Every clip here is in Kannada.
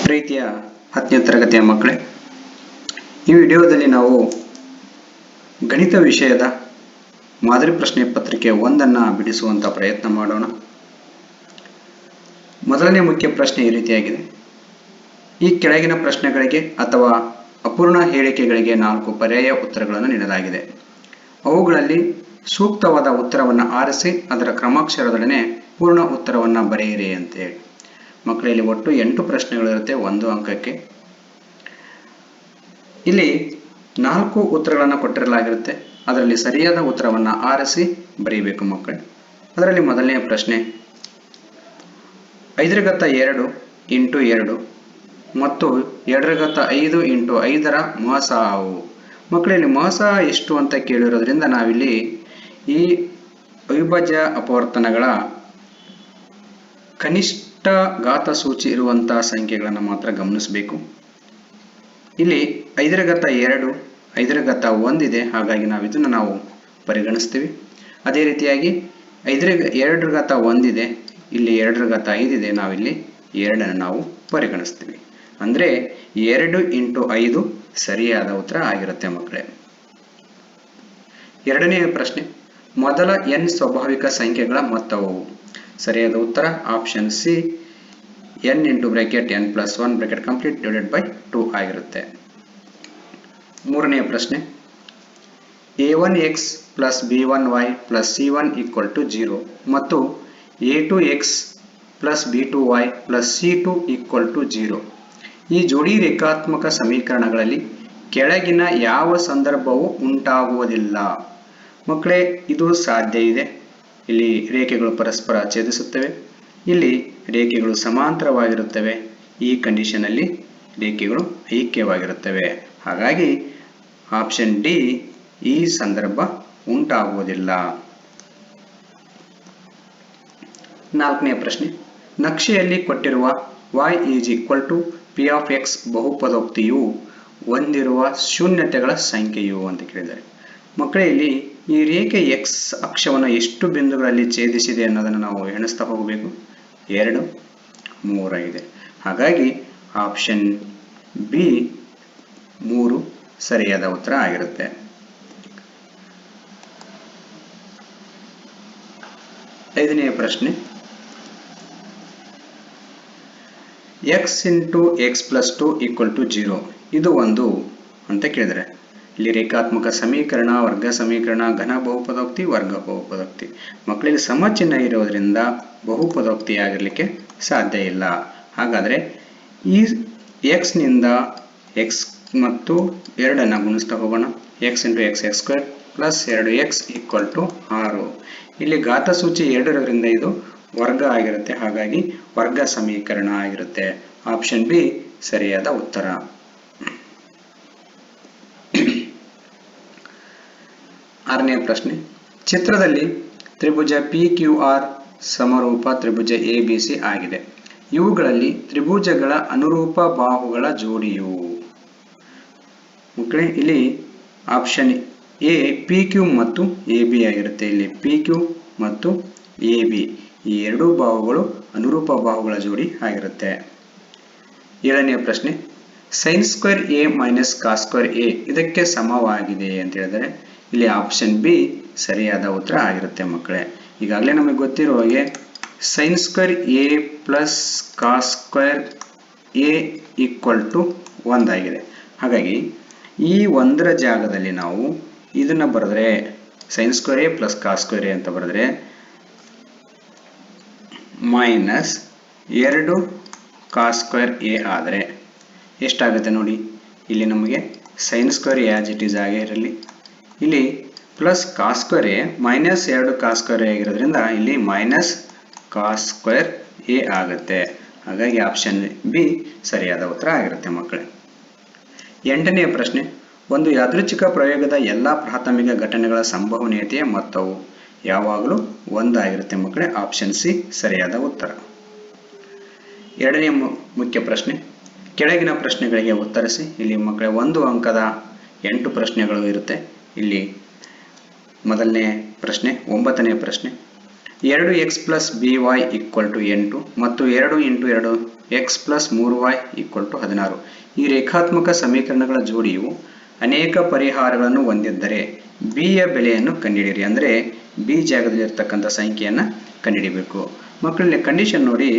ಪ್ರೀತಿಯ 10ನೇ ತರಗತಿಯ ಮಕ್ಕಳೇ, ಈ ವಿಡಿಯೋದಲ್ಲಿ ನಾವು ಗಣಿತ ವಿಷಯದ ಮಾದರಿ ಪ್ರಶ್ನೆ ಪತ್ರಿಕೆ 1 ಬಿಡಿಸುವಂತ ಪ್ರಯತ್ನ ಮಾಡೋಣ. ಮೊದಲನೇ ಮುಖ್ಯ ಪ್ರಶ್ನೆ ಈ ರೀತಿಯಾಗಿದೆ. ಈ ಕೆಳಗಿನ ಪ್ರಶ್ನೆಗಳಿಗೆ ಅಥವಾ ಅಪೂರ್ಣ ಹೇಳಿಕೆಗಳಿಗೆ 4 ಪರ್ಯಾಯ ಉತ್ತರಗಳನ್ನು ನೀಡಲಾಗಿದೆ. ಅವುಗಳಲ್ಲಿ ಸೂಕ್ತವಾದ ಉತ್ತರವನ್ನು ಆರಿಸಿ ಅದರ ಕ್ರಮಾಕ್ಷರದೊಡನೆ ಪೂರ್ಣ ಉತ್ತರವನ್ನು ಬರೆಯಿರಿ ಅಂತೇಳಿ. ಮಕ್ಕಳಲ್ಲಿ ಒಟ್ಟು 8 ಪ್ರಶ್ನೆಗಳಿರುತ್ತೆ 1 ಅಂಕಕ್ಕೆ. ಇಲ್ಲಿ 4 ಉತ್ತರಗಳನ್ನು ಕೊಟ್ಟಿರಲಾಗಿರುತ್ತೆ. ಅದರಲ್ಲಿ ಸರಿಯಾದ ಉತ್ತರವನ್ನು ಆರಿಸಿ ಬರೀಬೇಕು ಮಕ್ಕಳೇ. ಅದರಲ್ಲಿ ಮೊದಲನೆಯ ಪ್ರಶ್ನೆ 5^2 × 2 ಮತ್ತು 2^5 × 5ರ ಮೊಸಾವು. ಮಕ್ಕಳಲ್ಲಿ ಮೊಸ ಎಷ್ಟು ಅಂತ ಕೇಳಿರೋದ್ರಿಂದ ನಾವಿಲ್ಲಿ ಈ ಅವಿಭಾಜ್ಯ ಅಪವರ್ತನಗಳ ಕನಿಷ್ಠ ಘಾತ ಸೂಚಿ ಇರುವಂತಹ ಸಂಖ್ಯೆಗಳನ್ನು ಮಾತ್ರ ಗಮನಿಸಬೇಕು. ಇಲ್ಲಿ 5^2 5^1 ಇದೆ, ಹಾಗಾಗಿ ನಾವು ಪರಿಗಣಿಸ್ತೀವಿ. ಅದೇ ರೀತಿಯಾಗಿ 2^1 ಇದೆ, ಇಲ್ಲಿ 2^5 ಇದೆ, ನಾವಿಲ್ಲಿ 2 ನಾವು ಪರಿಗಣಿಸ್ತೀವಿ. ಅಂದ್ರೆ 2 × 5 ಸರಿಯಾದ ಉತ್ತರ ಆಗಿರುತ್ತೆ ಮಕ್ಕಳೇ. ಎರಡನೆಯ ಪ್ರಶ್ನೆ ಮೊದಲ n ಸ್ವಾಭಾವಿಕ ಸಂಖ್ಯೆಗಳ ಮೊತ್ತವು. ಸರಿಯಾದ ಉತ್ತರ ಆಪ್ಷನ್ ಸಿ n × (2) ಆಗಿರುತ್ತೆ. ಮೂರನೆಯ ಪ್ರಶ್ನೆ a1x + b1y + c1 = 0 ಮತ್ತು a2x + b2y + c2 = 0. ಈ ಜೋಡಿ ರೇಖಾತ್ಮಕ ಸಮೀಕರಣಗಳಲ್ಲಿ ಕೆಳಗಿನ ಯಾವ ಸಂದರ್ಭವೂ ಉಂಟಾಗುವುದಿಲ್ಲ. ಮಕ್ಕಳೇ, ಇದು ಸಾಧ್ಯ ಇದೆ. ಇಲ್ಲಿ ರೇಖೆಗಳು ಪರಸ್ಪರ ಛೇದಿಸುತ್ತವೆ, ಇಲ್ಲಿ ರೇಖೆಗಳು ಸಮಾಂತರವಾಗಿರುತ್ತವೆ, ಈ ಕಂಡೀಷನ್ ಅಲ್ಲಿ ರೇಖೆಗಳು ಐಕ್ಯವಾಗಿರುತ್ತವೆ. ಹಾಗಾಗಿ ಆಪ್ಷನ್ ಡಿ ಈ ಸಂದರ್ಭ ಉಂಟಾಗುವುದಿಲ್ಲ. ನಾಲ್ಕನೆಯ ಪ್ರಶ್ನೆ ನಕ್ಷೆಯಲ್ಲಿ ಕೊಟ್ಟಿರುವ y = p(x) ಬಹುಪದೋಕ್ತಿಯು ಹೊಂದಿರುವ ಶೂನ್ಯತೆಗಳ ಸಂಖ್ಯೆಯು ಅಂತ ಕೇಳಿದ್ದಾರೆ. ಮಕ್ಕಳೇ, ಇಲ್ಲಿ ಈ ರೇಖೆ x ಅಕ್ಷವನ್ನು ಎಷ್ಟು ಬಿಂದುಗಳಲ್ಲಿ ಛೇದಿಸಿದೆ ಅನ್ನೋದನ್ನು ನಾವು ಎಣಿಸ್ತಾ ಹೋಗಬೇಕು. 2 3 ಇದೆ. ಹಾಗಾಗಿ ಆಪ್ಷನ್ ಬಿ 3 ಸರಿಯಾದ ಉತ್ತರ ಆಗಿರುತ್ತೆ. ಐದನೆಯ ಪ್ರಶ್ನೆ x × x + 2 = 0 ಇದು ಒಂದು ಅಂತ ಕೇಳಿದರೆ, ಇಲ್ಲಿ ರೇಖಾತ್ಮಕ ಸಮೀಕರಣ, ವರ್ಗ ಸಮೀಕರಣ, ಘನ ಬಹುಪದೋಕ್ತಿ, ವರ್ಗ ಬಹುಪದೋಕ್ತಿ. ಮಕ್ಕಳಿಗೆ ಸಮಚಿಹ್ನೆ ಇರೋದ್ರಿಂದ ಬಹುಪದೋಕ್ತಿ ಆಗಿರಲಿಕ್ಕೆ ಸಾಧ್ಯ ಇಲ್ಲ. ಹಾಗಾದರೆ ಈ x ನಿಂದ x ಮತ್ತು 2 ಗುಣಿಸ್ತಾ ಹೋಗೋಣ. x × x x² + 2x = 6. ಇಲ್ಲಿ ಘಾತ ಸೂಚಿ 2 ಇರೋದ್ರಿಂದ ಇದು ವರ್ಗ ಆಗಿರುತ್ತೆ, ಹಾಗಾಗಿ ವರ್ಗ ಸಮೀಕರಣ ಆಗಿರುತ್ತೆ. ಆಪ್ಷನ್ ಬಿ ಸರಿಯಾದ ಉತ್ತರ. ಆರನೆಯ ಪ್ರಶ್ನೆ ಚಿತ್ರದಲ್ಲಿ ತ್ರಿಭುಜ PQR ಸಮರೂಪ ತ್ರಿಭುಜ ABC ಆಗಿದೆ. ಇವುಗಳಲ್ಲಿ ತ್ರಿಭುಜಗಳ ಅನುರೂಪ ಬಾಹುಗಳ ಜೋಡಿಯು. ಮಕ್ಕಳೇ, ಇಲ್ಲಿ ಆಪ್ಷನ್ ಎ PQ ಮತ್ತು AB ಆಗಿರುತ್ತೆ. ಇಲ್ಲಿ PQ ಮತ್ತು AB ಈ ಎರಡೂ ಬಾಹುಗಳು ಅನುರೂಪ ಬಾಹುಗಳ ಜೋಡಿ ಆಗಿರುತ್ತೆ. ಏಳನೆಯ ಪ್ರಶ್ನೆ sin² A - cos² A ಇದಕ್ಕೆ ಸಮವಾಗಿದೆ ಅಂತ ಹೇಳಿದರೆ, ಇಲ್ಲಿ ಆಪ್ಷನ್ ಬಿ ಸರಿಯಾದ ಉತ್ತರ ಆಗಿರುತ್ತೆ. ಮಕ್ಕಳೇ, ಈಗಾಗಲೇ ನಮಗೆ ಗೊತ್ತಿರುವ ಹಾಗೆ sin² A + cos² A = 1 ಆಗಿದೆ. ಹಾಗಾಗಿ ಈ 1ರ ಜಾಗದಲ್ಲಿ ನಾವು ಇದನ್ನ ಬರೆದ್ರೆ sin² A + cos² A ಅಂತ ಬರೆದ್ರೆ -2 cos² A ಆದರೆ ಎಷ್ಟಾಗುತ್ತೆ ನೋಡಿ. ಇಲ್ಲಿ ನಮಗೆ sin² ಆಸ್ ಇಟ್ ಈಸ್ ಆಗೇ ಇರಲಿ, ಇಲ್ಲಿ plus cos² A -2 cos² A ಆಗಿರೋದ್ರಿಂದ ಇಲ್ಲಿ -cos² A ಆಗುತ್ತೆ. ಹಾಗಾಗಿ ಆಪ್ಷನ್ ಬಿ ಸರಿಯಾದ ಉತ್ತರ ಆಗಿರುತ್ತೆ ಮಕ್ಕಳೇ. ಎಂಟನೆಯ ಪ್ರಶ್ನೆ ಒಂದು ಯಾದೃಚ್ಛಿಕ ಪ್ರಯೋಗದ ಎಲ್ಲಾ ಪ್ರಾಥಮಿಕ ಘಟನೆಗಳ ಸಂಭವನೀಯತೆಯ ಮೊತ್ತವು ಯಾವಾಗಲೂ 1 ಆಗಿರುತ್ತೆ ಮಕ್ಕಳೇ. ಆಪ್ಷನ್ ಸಿ ಸರಿಯಾದ ಉತ್ತರ. ಎರಡನೆಯ ಮುಖ್ಯ ಪ್ರಶ್ನೆ ಕೆಳಗಿನ ಪ್ರಶ್ನೆಗಳಿಗೆ ಉತ್ತರಿಸಿ. ಇಲ್ಲಿ ಮಕ್ಕಳೇ 1 ಅಂಕದ 8 ಪ್ರಶ್ನೆಗಳು ಇರುತ್ತೆ. ಇಲ್ಲಿ ಮೊದಲನೇ ಪ್ರಶ್ನೆ 9ನೇ ಪ್ರಶ್ನೆ 2x + by = 8 ಮತ್ತು 2 × 2 X plus 3y equal to 16. ಈ ರೇಖಾತ್ಮಕ ಸಮೀಕರಣಗಳ ಜೋಡಿಯು ಅನೇಕ ಪರಿಹಾರಗಳನ್ನು ಹೊಂದಿದ್ದರೆ b ಯ ಬೆಲೆಯನ್ನು ಕಂಡುಹಿಡಿಯಿರಿ. ಅಂದರೆ b ಜಾಗದಲ್ಲಿ ಇರತಕ್ಕಂಥ ಸಂಖ್ಯೆಯನ್ನು ಕಂಡುಹಿಡಿಯಬೇಕು. ಮಕ್ಕಳಲ್ಲಿ ಕಂಡೀಷನ್ ನೋಡಿ,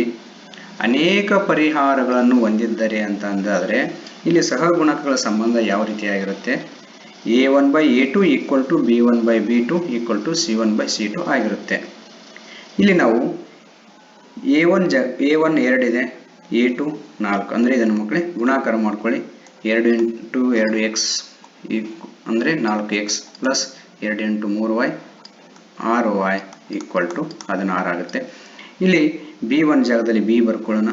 ಅನೇಕ ಪರಿಹಾರಗಳನ್ನು ಹೊಂದಿದ್ದರೆ ಅಂತ ಅಂದಾದರೆ ಇಲ್ಲಿ ಸಹಗುಣಕಗಳ ಸಂಬಂಧ ಯಾವ ರೀತಿಯಾಗಿರುತ್ತೆ? a1/a2 equal to b1/b2 equal to c1/c2 ಆಗಿರುತ್ತೆ. ಇಲ್ಲಿ ನಾವು a1 2 ಇದೆ, a2 4, ಅಂದರೆ ಇದನ್ನು ಮಕ್ಕಳೇ ಗುಣಾಕಾರ ಮಾಡ್ಕೊಳ್ಳಿ. 2 × 2x ಅಂದರೆ 4x plus 2 × 3y 6y equal to 16 ಆಗುತ್ತೆ. ಇಲ್ಲಿ b1 ಜಾಗದಲ್ಲಿ b ಬರ್ಕೊಳ್ಳೋಣ,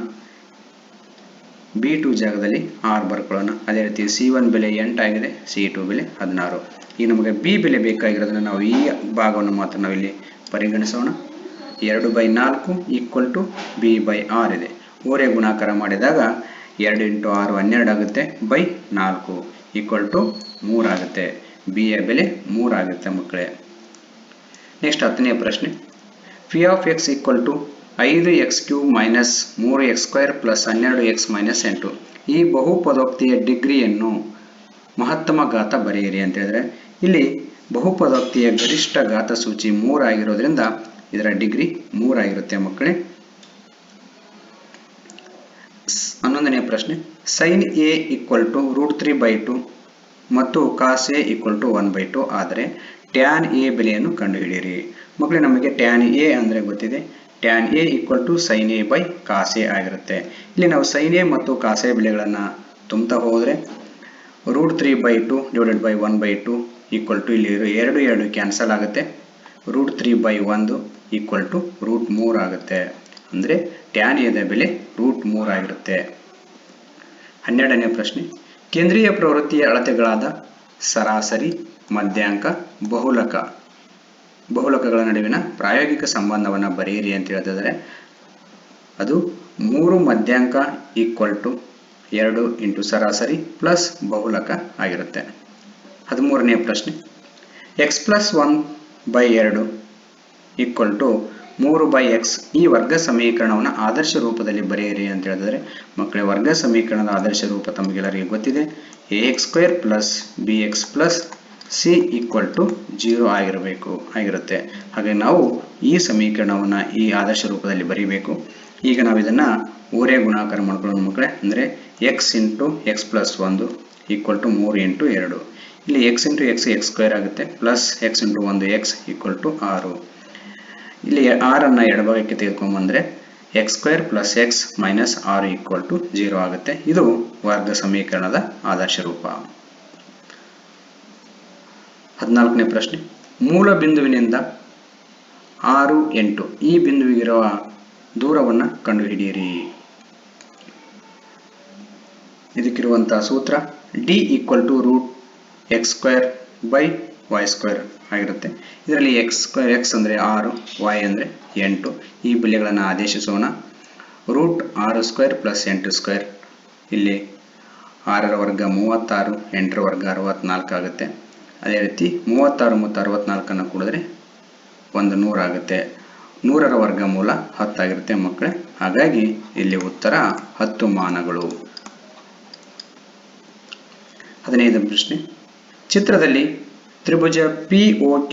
b2 ಜಾಗದಲ್ಲಿ 6 ಬರ್ಕೊಳ್ಳೋಣ. ಅದೇ ರೀತಿ c1 ಬೆಲೆ 8 ಆಗಿದೆ, c2 ಬೆಲೆ 16. ಈಗ ನಮಗೆ b ಬೆಲೆ ಬೇಕಾಗಿರೋದನ್ನು ನಾವು ಈ ಭಾಗವನ್ನು ಮಾತ್ರ ನಾವಿಲ್ಲಿ ಪರಿಗಣಿಸೋಣ. 2/4 ಈಕ್ವಲ್ ಟು b/6 ಇದೆ. ಓರೆ ಗುಣಾಕಾರ ಮಾಡಿದಾಗ 2 × 6 12 ಆಗುತ್ತೆ, ಬೈ 4 ಈಕ್ವಲ್ ಟು 3 ಆಗುತ್ತೆ. b ಯ ಬೆಲೆ 3 ಆಗುತ್ತೆ ಮಕ್ಕಳೇ. ನೆಕ್ಸ್ಟ್ 10ನೇ ಪ್ರಶ್ನೆ. P of x equal to 5x³ minus 3x² plus 12x minus 8. ಈ ಬಹುಪದೋಕ್ತಿಯ ಡಿಗ್ರಿಯನ್ನು ಮಹತ್ತಮ ಘಾತ ಬರೆಯಿರಿ ಅಂತ ಹೇಳಿದ್ರೆ, ಇಲ್ಲಿ ಬಹುಪದೋಕ್ತಿಯ ಗರಿಷ್ಠ ಘಾತ ಸೂಚಿ 3 ಆಗಿರೋದ್ರಿಂದ ಇದರ ಡಿಗ್ರಿ 3 ಆಗಿರುತ್ತೆ ಮಕ್ಕಳೇ. 11ನೇ ಪ್ರಶ್ನೆ. ಸೈನ್ ಎ ಈಕ್ವಲ್ ಟು √3/2 ಮತ್ತು ಕಾಸ್ ಎ ಈಕ್ವಲ್ ಟು 1/2 ಆದರೆ ಟ್ಯಾನ್ ಎ ಬೆಲೆಯನ್ನು ಕಂಡುಹಿಡಿಯಿರಿ. ಮಕ್ಕಳೇ, ನಮಗೆ ಟ್ಯಾನ್ ಎ ಅಂದರೆ ಗೊತ್ತಿದೆ, tan A equal to sine A by cos A ಆಗಿರುತ್ತೆ. ಇಲ್ಲಿ ನಾವು ಸೈನ್ ಎ ಮತ್ತು ಕಾಸ್ ಎ ಬೆಲೆಗಳನ್ನು ತುಂಬ್ತಾ ಹೋದರೆ √3/2 / 1/2 ಈಕ್ವಲ್ ಟು ಇಲ್ಲಿ 2 ಕ್ಯಾನ್ಸಲ್ ಆಗುತ್ತೆ, √3/1 ಈಕ್ವಲ್ ಟು √3 ಆಗುತ್ತೆ. ಅಂದರೆ ಟ್ಯಾನ್ ಎದ ಬೆಲೆ √3 ಆಗಿರುತ್ತೆ. 12ನೇ ಪ್ರಶ್ನೆ. ಕೇಂದ್ರೀಯ ಪ್ರವೃತ್ತಿಯ ಅಳತೆಗಳಾದ ಸರಾಸರಿ, ಮಧ್ಯಾಂಕ, ಬಹುಲಕಗಳ ನಡುವಿನ ಪ್ರಾಯೋಗಿಕ ಸಂಬಂಧವನ್ನು ಬರೆಯಿರಿ ಅಂತ ಹೇಳ್ತಿದ್ದಾರೆ. ಅದು 3 ಮಧ್ಯಾಂಕ ಈಕ್ವಲ್ ಟು 2 × ಸರಾಸರಿ ಪ್ಲಸ್ ಬಹುಲಕ ಆಗಿರುತ್ತೆ. 13ನೇ ಪ್ರಶ್ನೆ. x plus 1/2 equal to 3/x ಈ ವರ್ಗ ಸಮೀಕರಣವನ್ನು ಆದರ್ಶ ರೂಪದಲ್ಲಿ ಬರೆಯಿರಿ ಅಂತ ಹೇಳಿದರೆ, ಮಕ್ಕಳೇ ವರ್ಗ ಸಮೀಕರಣದ ಆದರ್ಶ ರೂಪ ತಮಗೆಲ್ಲರಿಗೆ ಗೊತ್ತಿದೆ, ax² plus bx plus c equal to 0 ಆಗಿರುತ್ತೆ. ಹಾಗೆ ನಾವು ಈ ಸಮೀಕರಣವನ್ನು ಈ ಆದರ್ಶ ರೂಪದಲ್ಲಿ ಬರೀಬೇಕು. ಈಗ ನಾವು ಇದನ್ನು ಓರೆ ಗುಣಾಕಾರ ಮಾಡ್ಕೊಳ್ಳೋಣ ಮಕ್ಕಳೇ. ಅಂದರೆ x × x plus 1 equal to 3 × 2. ಇಲ್ಲಿ x × x x² ಆಗುತ್ತೆ, plus x × 1 x equal to 6. ಇಲ್ಲಿ 6ಅನ್ನು ಎಡಭಾಗಕ್ಕೆ ತೆಗೆದುಕೊಂಡ್ಬಂದರೆ x² plus x minus 6 equal to 0 ಆಗುತ್ತೆ. ಇದು ವರ್ಗ ಸಮೀಕರಣದ ಆದರ್ಶ ರೂಪ. 14ನೇ ಪ್ರಶ್ನೆ. ಮೂಲ ಬಿಂದುವಿನಿಂದ 6, 8 ಈ ಬಿಂದುವಿಗಿರುವ ದೂರವನ್ನು ಕಂಡುಹಿಡಿಯಿರಿ. ಇದಕ್ಕಿರುವಂತಹ ಸೂತ್ರ d equal to √x² / y² ಆಗಿರುತ್ತೆ. ಇದರಲ್ಲಿ x ಅಂದರೆ 6, y ಅಂದರೆ 8. ಈ ಬೆಲೆಗಳನ್ನು ಆದೇಶಿಸೋಣ. √6² ಪ್ಲಸ್ 8², ಇಲ್ಲಿ 6ರ ವರ್ಗ 36, 8ರ ವರ್ಗ 64 ಆಗುತ್ತೆ. ಅದೇ ರೀತಿ 36 ಮತ್ತು 64ಅನ್ನು ಕೂಡಿದ್ರೆ 100 ಆಗುತ್ತೆ. 100ರ ವರ್ಗಮೂಲ 10 ಆಗಿರುತ್ತೆ ಮಕ್ಕಳೇ. ಹಾಗಾಗಿ ಇಲ್ಲಿ ಉತ್ತರ 10 ಮಾನಗಳು. 15ನೇ ಪ್ರಶ್ನೆ. ಚಿತ್ರದಲ್ಲಿ ತ್ರಿಭುಜ POQ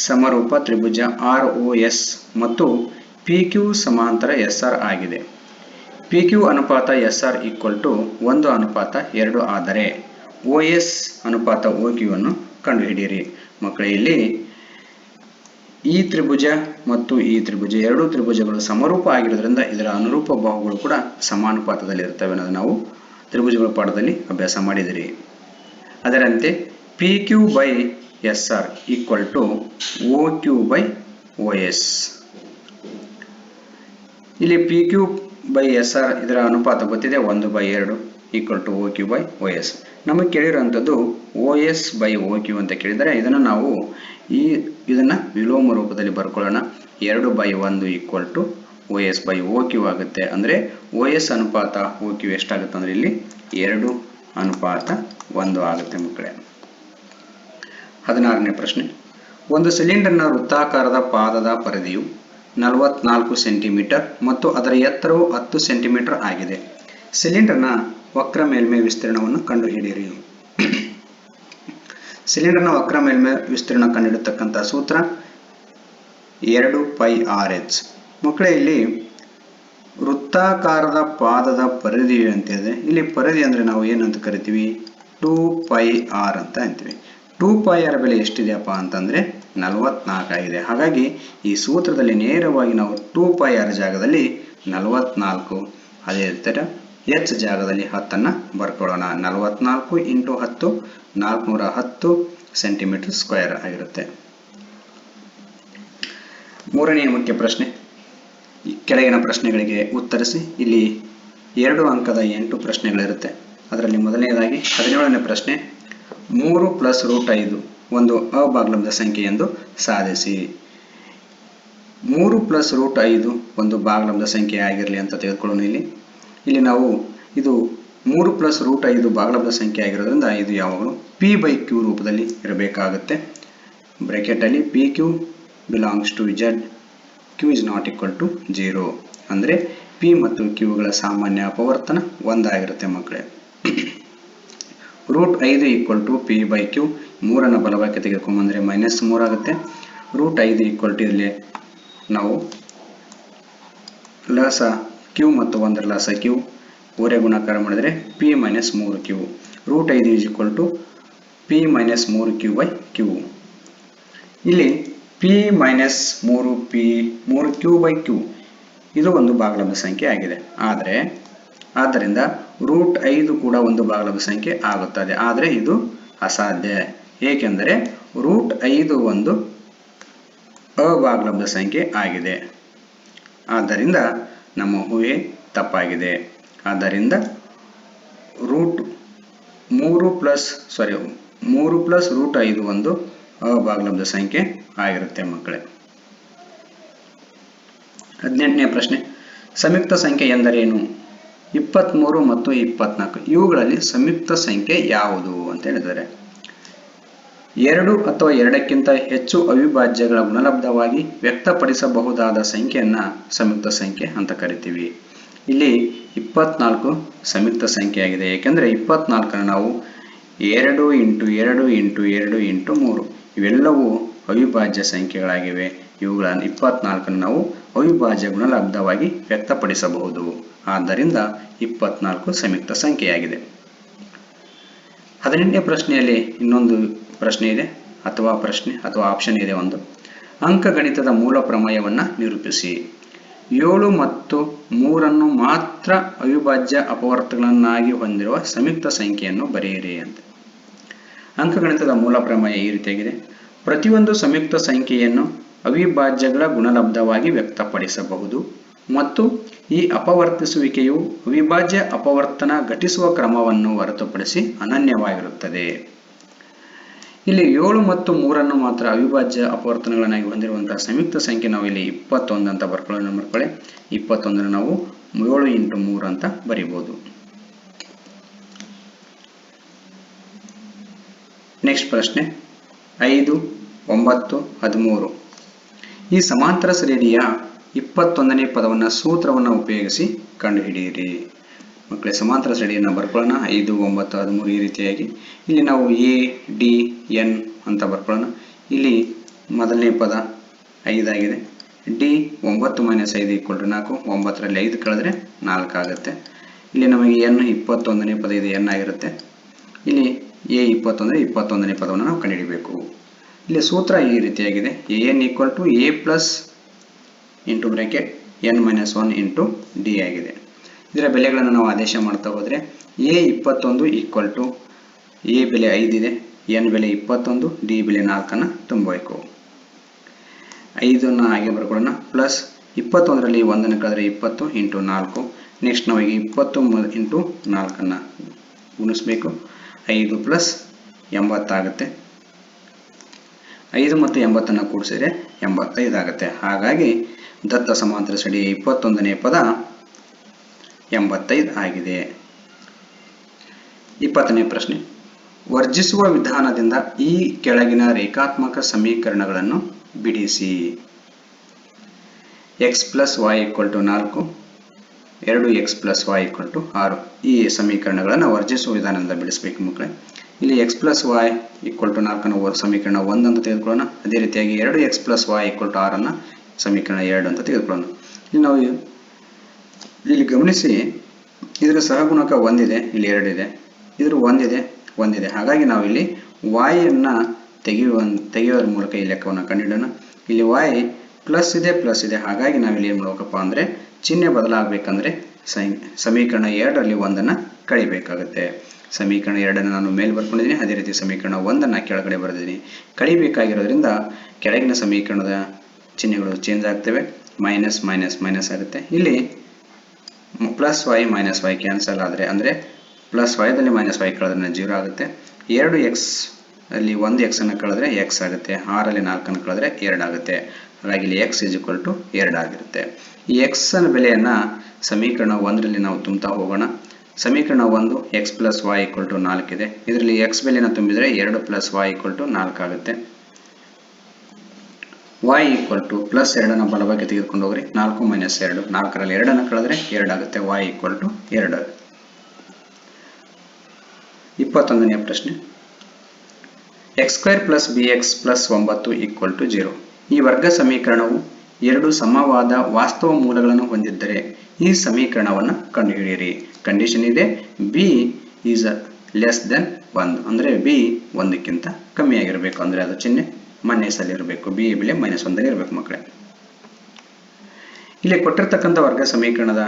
ಸಮರೂಪ ತ್ರಿಭುಜ ROS ಮತ್ತು PQ ಸಮಾಂತರ SR ಆಗಿದೆ. PQ ಅನುಪಾತ SR ಈಕ್ವಲ್ ಟು 1:2 ಆದರೆ OS ಅನುಪಾತ OQ ಅನ್ನು ಕಂಡುಹಿಡಿಯಿರಿ. ಮಕ್ಕಳೇ, ಇಲ್ಲಿ ಈ ತ್ರಿಭುಜ ಮತ್ತು ಈ ತ್ರಿಭುಜ ಎರಡೂ ತ್ರಿಭುಜಗಳು ಸಮರೂಪ ಆಗಿರೋದ್ರಿಂದ ಇದರ ಅನುರೂಪ ಬಾಹುಗಳು ಕೂಡ ಸಮಾನುಪಾತದಲ್ಲಿ ಇರ್ತವೆ ಅನ್ನೋದು ನಾವು ತ್ರಿಭುಜಗಳ ಪಾಠದಲ್ಲಿ ಅಭ್ಯಾಸ ಮಾಡಿದಿರಿ. ಅದರಂತೆ PQ/SR ಈಕ್ವಲ್ ಟು OQ/OS. ಇಲ್ಲಿ PQ/SR ಇದರ ಅನುಪಾತ ಗೊತ್ತಿದೆ, 1/2 ಈಕ್ವಲ್ ಟು OQ/OS. ನಮಗೆ ಕೇಳಿರುವಂಥದ್ದು OS/OQ ಅಂತ ಕೇಳಿದರೆ ಇದನ್ನು ನಾವು ಇದನ್ನು ವಿಲೋಮ ರೂಪದಲ್ಲಿ ಬರ್ಕೊಳ್ಳೋಣ. 2/1 ಈಕ್ವಲ್ ಟು OS/OQ ಆಗುತ್ತೆ. ಅಂದರೆ OS ಅನುಪಾತ OQ ಎಷ್ಟಾಗುತ್ತೆ ಅಂದರೆ ಇಲ್ಲಿ 2:1 ಆಗುತ್ತೆ ಮಕ್ಕಳೇ. 16ನೇ ಪ್ರಶ್ನೆ. ಒಂದು ಸಿಲಿಂಡರ್ನ ವೃತ್ತಾಕಾರದ ಪಾದದ ಪರಿಧಿಯು 44 ಸೆಂಟಿಮೀಟರ್ ಮತ್ತು ಅದರ ಎತ್ತರವು 10 ಸೆಂಟಿಮೀಟರ್ ಆಗಿದೆ. ಸಿಲಿಂಡರ್ನ ವಕ್ರ ಮೇಲ್ಮೈ ವಿಸ್ತೀರ್ಣವನ್ನು ಕಂಡುಹಿಡಿಯಿರಿ. ಸಿಲಿಂಡರ್ನ ವಕ್ರ ಮೇಲ್ಮೈ ವಿಸ್ತೀರ್ಣ ಕಂಡುಹಿಡಿಯತಕ್ಕಂಥ ಸೂತ್ರ 2πrh. ಮಕ್ಕಳೇ, ಇಲ್ಲಿ ವೃತ್ತಾಕಾರದ ಪಾದದ ಪರಿಧಿ ಅಂತಿದೆ. ಇಲ್ಲಿ ಪರಿಧಿ ಅಂದರೆ ನಾವು ಏನಂತ ಕರಿತೀವಿ? 2πr ಅಂತ ಅಂತೀವಿ. 2πr ಬೆಲೆ ಎಷ್ಟಿದೆಯಪ್ಪ ಅಂತಂದರೆ 44 ಆಗಿದೆ. ಹಾಗಾಗಿ ಈ ಸೂತ್ರದಲ್ಲಿ ನೇರವಾಗಿ ನಾವು 2πr ಜಾಗದಲ್ಲಿ 44, ಅದೇ ಥರ h ಜಾಗದಲ್ಲಿ 10 ಬರ್ಕೊಳ್ಳೋಣ. 44 × 10 410 ಸೆಂಟಿಮೀಟರ್ ಸ್ಕ್ವೇರ್ ಆಗಿರುತ್ತೆ. ಮೂರನೆಯ ಮುಖ್ಯ ಪ್ರಶ್ನೆ, ಕೆಳಗಿನ ಪ್ರಶ್ನೆಗಳಿಗೆ ಉತ್ತರಿಸಿ. ಇಲ್ಲಿ 2 ಅಂಕದ 8 ಪ್ರಶ್ನೆಗಳಿರುತ್ತೆ. ಅದರಲ್ಲಿ ಮೊದಲನೆಯದಾಗಿ 17ನೇ ಪ್ರಶ್ನೆ, 3 + √5 ಒಂದು ಅಭಾಗಲಬ್ಧ ಸಂಖ್ಯೆ ಎಂದು ಸಾಧಿಸಿ. 3 + √5 ಒಂದು ಭಾಗಲಬ್ಧ ಸಂಖ್ಯೆ ಆಗಿರಲಿ ಅಂತ ತೆಗೆದುಕೊಳ್ಳೋಣ. ಇಲ್ಲಿ ನಾವು ಇದು 3 + √5 ಭಾಗಲಬ್ಧ ಸಂಖ್ಯೆ ಆಗಿರೋದ್ರಿಂದ ಇದು ಯಾವಾಗಲೂ p/q ರೂಪದಲ್ಲಿ ಇರಬೇಕಾಗುತ್ತೆ. ಬ್ರಾಕೆಟಲ್ಲಿ pq belongs to z, q is not equal to 0. ಅಂದರೆ p ಮತ್ತು q ಗಳ ಸಾಮಾನ್ಯ ಅಪವರ್ತನ 1 ಆಗಿರುತ್ತೆ ಮಕ್ಕಳೇ. √5 = p/q. 3 ಬಲಭಾಗಕ್ಕೆ ತೆಗೆದುಕೊಂಡ್ಬಂದರೆ -3 ಆಗುತ್ತೆ. √5 ಇಲ್ಲಿ ನಾವು ಲಸ q ಮತ್ತು 1 ಲಸ q ಓರೆ ಗುಣಾಕಾರ ಮಾಡಿದರೆ p - 3q. √5 = p - 3q/q. ಇಲ್ಲಿ p - 3q/q ಇದು ಒಂದು ಭಾಗಲಬ್ಧ ಸಂಖ್ಯೆ ಆಗಿದೆ. ಆದ್ದರಿಂದ √5 ಕೂಡ ಒಂದು ಭಾಗಲಬ್ಧ ಸಂಖ್ಯೆ ಆಗುತ್ತದೆ. ಆದರೆ ಇದು ಅಸಾಧ್ಯ, ಏಕೆಂದರೆ √5 ಒಂದು ಅಭಾಗಲಬ್ಧ ಸಂಖ್ಯೆ ಆಗಿದೆ. ಆದ್ದರಿಂದ ನಮ್ಮ ಊಹೆ ತಪ್ಪಾಗಿದೆ. ಆದ್ದರಿಂದ 3 + √5 ಒಂದು ಅಭಾಗಲಬ್ಧ ಸಂಖ್ಯೆ ಆಗಿರುತ್ತೆ ಮಕ್ಕಳೇ. 18ನೇ ಪ್ರಶ್ನೆ, ಸಂಯುಕ್ತ ಸಂಖ್ಯೆ ಎಂದರೇನು? 23 ಮತ್ತು 24 ಇವುಗಳಲ್ಲಿ ಸಂಯುಕ್ತ ಸಂಖ್ಯೆ ಯಾವುದು ಅಂತ ಹೇಳಿದ್ದಾರೆ. 2 ಅಥವಾ 2ಕ್ಕಿಂತ ಹೆಚ್ಚು ಅವಿಭಾಜ್ಯಗಳ ಗುಣಲಬ್ಧವಾಗಿ ವ್ಯಕ್ತಪಡಿಸಬಹುದಾದ ಸಂಖ್ಯೆಯನ್ನ ಸಂಯುಕ್ತ ಸಂಖ್ಯೆ ಅಂತ ಕರಿತೀವಿ. ಇಲ್ಲಿ 24 ಸಂಯುಕ್ತ ಸಂಖ್ಯೆ ಆಗಿದೆ, ಏಕೆಂದರೆ 24 ನಾವು 2 × 2 × 2 × 3 ಇವೆಲ್ಲವೂ ಅವಿಭಾಜ್ಯ ಸಂಖ್ಯೆಗಳಾಗಿವೆ. ಇವುಗಳನ್ನು 24 ನಾವು ಅವಿಭಾಜ್ಯ ಗುಣಲಬ್ಧವಾಗಿ ವ್ಯಕ್ತಪಡಿಸಬಹುದು. ಆದ್ದರಿಂದ 24 ಸಂಯುಕ್ತ ಸಂಖ್ಯೆಯಾಗಿದೆ. 18ನೇ ಪ್ರಶ್ನೆಯಲ್ಲಿ ಇನ್ನೊಂದು ಪ್ರಶ್ನೆ ಇದೆ ಅಥವಾ ಆಪ್ಷನ್ ಇದೆ ಒಂದು. ಅಂಕಗಣಿತದ ಮೂಲ ಪ್ರಮೇಯವನ್ನು ನಿರೂಪಿಸಿ. 7 ಮತ್ತು 3 ಮಾತ್ರ ಅವಿಭಾಜ್ಯ ಅಪವರ್ತನಗಳನ್ನಾಗಿ ಹೊಂದಿರುವ ಸಂಯುಕ್ತ ಸಂಖ್ಯೆಯನ್ನು ಬರೆಯಿರಿ ಅಂತ. ಅಂಕಗಣಿತದ ಮೂಲ ಪ್ರಮೇಯ ಈ ರೀತಿಯಾಗಿದೆ. ಪ್ರತಿಯೊಂದು ಸಂಯುಕ್ತ ಸಂಖ್ಯೆಯನ್ನು ಅವಿಭಾಜ್ಯಗಳ ಗುಣಲಬ್ಧವಾಗಿ ವ್ಯಕ್ತಪಡಿಸಬಹುದು ಮತ್ತು ಈ ಅಪವರ್ತಿಸುವಿಕೆಯು ಅವಿಭಾಜ್ಯ ಅಪವರ್ತನ ಘಟಿಸುವ ಕ್ರಮವನ್ನು ಹೊರತುಪಡಿಸಿ ಅನನ್ಯವಾಗಿರುತ್ತದೆ. ಇಲ್ಲಿ 7 ಮತ್ತು 3 ಮಾತ್ರ ಅವಿಭಾಜ್ಯ ಅಪವರ್ತನಗಳನ್ನಾಗಿ ಹೊಂದಿರುವಂತಹ ಸಂಯುಕ್ತ ಸಂಖ್ಯೆ ನಾವು ಇಲ್ಲಿ 21 ಅಂತ ಬರ್ಕೊಳ್ಳಿ. 21 ನಾವು 7 × 3 ಅಂತ ಬರೀಬಹುದು. ನೆಕ್ಸ್ಟ್ ಪ್ರಶ್ನೆ 5, 9, 13 ಈ ಸಮಾಂತರ ಶ್ರೇಣಿಯ 21ನೇ ಪದವನ್ನು ಸೂತ್ರವನ್ನು ಉಪಯೋಗಿಸಿ ಕಂಡುಹಿಡಿಯಿರಿ. ಮಕ್ಕಳೇ, ಸಮಾಂತರ ಶ್ರೇಣಿಯನ್ನು ಬರ್ಕೊಳ್ಳೋಣ. 5, 9, 13 ಈ ರೀತಿಯಾಗಿ ಇಲ್ಲಿ ನಾವು a, d, n ಅಂತ ಬರ್ಕೊಳ್ಳೋಣ. ಇಲ್ಲಿ ಮೊದಲನೇ ಪದ 5 ಆಗಿದೆ. d 9 - 5 = 4. 9ರಲ್ಲಿ 5 ಕಳೆದ್ರೆ 4 ಆಗುತ್ತೆ. ಇಲ್ಲಿ ನಮಗೆ n 21ನೇ ಪದ ಇದು n ಆಗಿರುತ್ತೆ. ಇಲ್ಲಿ a 21 21ನೇ ಪದವನ್ನು ನಾವು ಕಂಡುಹಿಡಿಯಬೇಕು. ಇಲ್ಲಿ ಸೂತ್ರ ಈ ರೀತಿಯಾಗಿದೆ. an = a + n - 1 × d ಆಗಿದೆ. ಇದರ ಬೆಲೆಗಳನ್ನು ನಾವು ಆದೇಶ ಮಾಡ್ತಾ ಹೋದರೆ a 21 a ಬೆಲೆ 5 ಇದೆ, n ಬೆಲೆ 21, d ಬೆಲೆ 4 ತುಂಬಬೇಕು. 5 ಹಾಗೆ ಬರ್ಕೊಳ್ಳೋಣ. ಪ್ಲಸ್ 21ರಲ್ಲಿ 1 ಕಳೆದ್ರೆ 20 × 4. ನೆಕ್ಸ್ಟ್ ನಾವು 20 × 4 ಗುಣಿಸಬೇಕು. 5 + 80 ಆಗುತ್ತೆ. 5 ಮತ್ತು 80 ಕೂಡಿಸಿದರೆ 85 ಆಗುತ್ತೆ. ಹಾಗಾಗಿ ದತ್ತ ಸಮಾಂತರ ಶ್ರೇಣಿಯ 21ನೇ ಪದ 85 ಆಗಿದೆ. 20ನೇ ಪ್ರಶ್ನೆ, ವರ್ಜಿಸುವ ವಿಧಾನದಿಂದ ಈ ಕೆಳಗಿನ ರೇಖಾತ್ಮಕ ಸಮೀಕರಣಗಳನ್ನು ಬಿಡಿಸಿ. X plus y equal to 4, 2x plus y equal to 6. ಈ ಸಮೀಕರಣಗಳನ್ನು ವರ್ಜಿಸುವ ವಿಧಾನದಿಂದ ಬಿಡಿಸಬೇಕು ಮಕ್ಕಳೇ. ಇಲ್ಲಿ x plus y equal to 4 ಸಮೀಕರಣ 1 ಅಂತ ತೆಗೆದುಕೊಳ್ಳೋಣ. ಅದೇ ರೀತಿಯಾಗಿ 2x plus y equal to 6 ಸಮೀಕರಣ 2 ಅಂತ ತೆಗೆದುಕೊಳ್ಳೋಣ. ಇಲ್ಲಿ ನಾವು ಇಲ್ಲಿ ಗಮನಿಸಿ, ಇದರ ಸಹಗುಣಕ 1 ಇದೆ, ಇಲ್ಲಿ 2 ಇದೆ, ಇದ್ರ 1 ಇದೆ. ಹಾಗಾಗಿ ನಾವು ಇಲ್ಲಿ y ಅನ್ನ ತೆಗೆಯುವುದರ ಮೂಲಕ ಈ ಲೆಕ್ಕವನ್ನು ಕಂಡುಹಿಡೋಣ. ಇಲ್ಲಿ y ಪ್ಲಸ್ ಇದೆ, ಹಾಗಾಗಿ ನಾವು ಇಲ್ಲಿ ಏನು ಮಾಡಬೇಕಪ್ಪ ಅಂದರೆ ಚಿಹ್ನೆ ಬದಲಾಗಬೇಕಂದ್ರೆ ಸಮೀಕರಣ 2ರಲ್ಲಿ 1 ಕಳಿಬೇಕಾಗುತ್ತೆ. ಸಮೀಕರಣ 2 ನಾನು ಮೇಲೆ ಬರ್ಕೊಂಡಿದ್ದೀನಿ, ಅದೇ ರೀತಿ ಸಮೀಕರಣ 1 ಕೆಳಗಡೆ ಬರೆದಿದ್ದೀನಿ. ಕಳಿಬೇಕಾಗಿರೋದ್ರಿಂದ ಕೆಳಗಿನ ಸಮೀಕರಣದ ಚಿಹ್ನೆಗಳು ಚೇಂಜ್ ಆಗ್ತವೆ, ಮೈನಸ್ ಮೈನಸ್ ಮೈನಸ್ ಆಗುತ್ತೆ. ಇಲ್ಲಿ plus y minus y cancel ಆದರೆ ಅಂದರೆ ಪ್ಲಸ್ ವೈದಲ್ಲಿ ಮೈನಸ್ ವೈ ಕಳೆದ್ರೆ 0 ಆಗುತ್ತೆ. 2x ಅಲ್ಲಿ 1x ಅನ್ನು ಕಳೆದ್ರೆ x ಆಗುತ್ತೆ, 6ರಲ್ಲಿ 4 ಕಳೆದ್ರೆ 2 ಆಗುತ್ತೆ. ಹಾಗಾಗಿ ಇಲ್ಲಿ x = 2 ಆಗಿರುತ್ತೆ. ಈ x ನ ಬೆಲೆಯನ್ನು ಸಮೀಕರಣ 1ರಲ್ಲಿ ನಾವು ತುಂಬುತ್ತಾ ಹೋಗೋಣ. ಸಮೀಕರಣ 1 x plus y equal to 4 ಇದೆ. ಇದರಲ್ಲಿ x ಬೆಲೆಯನ್ನು ತುಂಬಿದರೆ 2 ಪ್ಲಸ್ ವೈ ಈಕ್ವಲ್ ಟು 4 ಆಗುತ್ತೆ. y ಈಕ್ವಲ್ ಟು ಪ್ಲಸ್ 2 ಬಲಭಾಗಕ್ಕೆ ತೆಗೆದುಕೊಂಡು ಹೋಗ್ರಿ. 4 ಮೈನಸ್ 2, 4ರಲ್ಲಿ 2 ಕಳೆದ್ರೆ 2 ಆಗುತ್ತೆ. y equal to 2. 21ನೇ ಪ್ರಶ್ನೆ, x² plus bx plus 9 equal to 0. ಈ ವರ್ಗ ಸಮೀಕರಣವು 2 ಸಮವಾದ ವಾಸ್ತವ ಮೂಲಗಳನ್ನು ಹೊಂದಿದ್ದರೆ ಈ ಸಮೀಕರಣವನ್ನು ಕಂಡುಹಿಡಿಯಿರಿ. ಕಂಡೀಷನ್ ಇದೆ b ಈಸ್ ಲೆಸ್ ದೆನ್ 1, ಅಂದರೆ b 1ಕ್ಕಿಂತ ಕಮ್ಮಿಯಾಗಿರಬೇಕು, ಅಂದರೆ ಅದು ಚಿಹ್ನೆ ಮೈನಸಲ್ಲಿ ಇರಬೇಕು. b ಬೆಲೆ -1 ಇರಬೇಕು ಮಕ್ಕಳೇ. ಇಲ್ಲಿ ಕೊಟ್ಟಿರ್ತಕ್ಕಂಥ ವರ್ಗ ಸಮೀಕರಣದ